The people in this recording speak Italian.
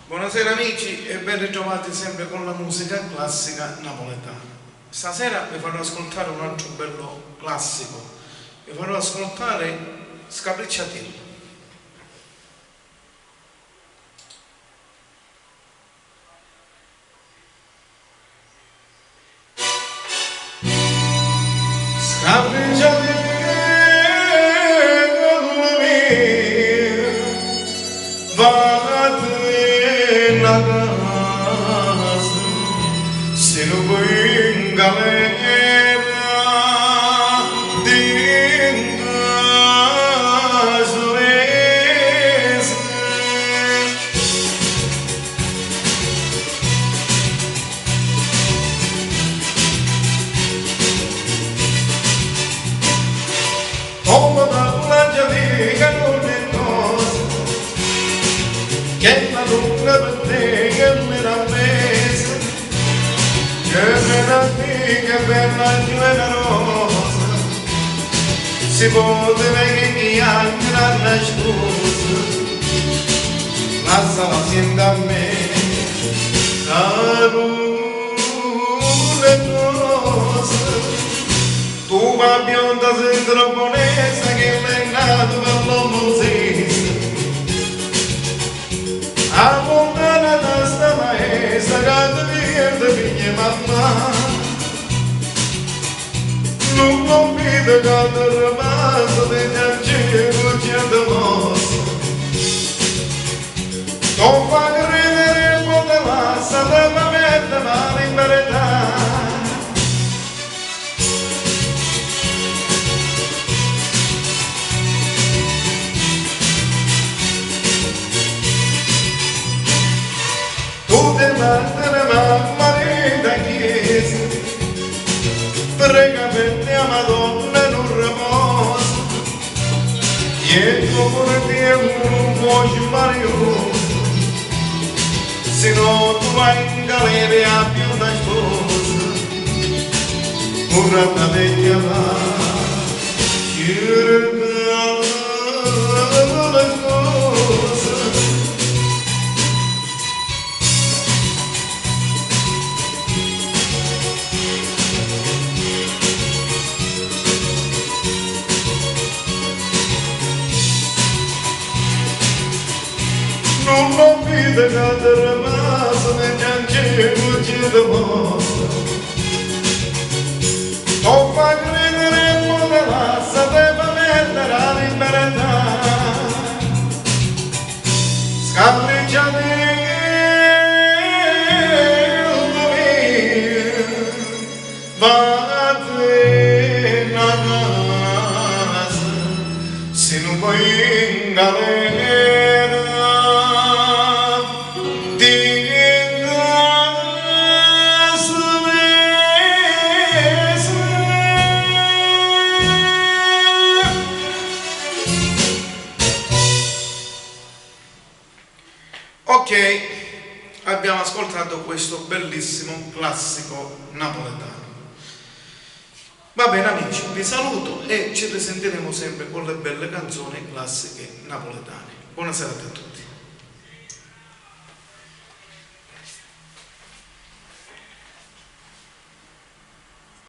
Buonasera amici e ben ritrovati sempre con la musica classica napoletana. Stasera vi farò ascoltare un altro bello classico, vi farò ascoltare Scapricciatillo. Scapricciatillo mio, vattene a casa, se non vuoi in galera, di casa resa. Come dalla giavica non è cosa, che la lunga per te che me l'ha messa, che me l'ha che bella generosa, si poteva che mi angra la scusa, lasciala sempre a me, le cose, tu ma bionda sei troppo nesa che l'hai nato per l'uomo zista. A montana da sta maestra che ti pierde figlia mamma, non convido che ti rimasta di giancivo cento mosse, non fa credere che te passa te mi mette male in verità. Tu te vattene mamma da chiesa, prega per te Madonna non riposa, e tu per te non puoi sbagliare, se no tu vai in galera a più una sposa, un ratta vecchia va, cercando le cose. Non lo vede che ti rimase nel giancivo ci dimostra, non fa credere che te lascia te fa mettere la libertà. Scapricciatillo mio, vattene a casa, se non vuoi in galera. Ok, abbiamo ascoltato questo bellissimo classico napoletano. Va bene amici, vi saluto e ci risentiremo sempre con le belle canzoni classiche napoletane. Buonasera a tutti.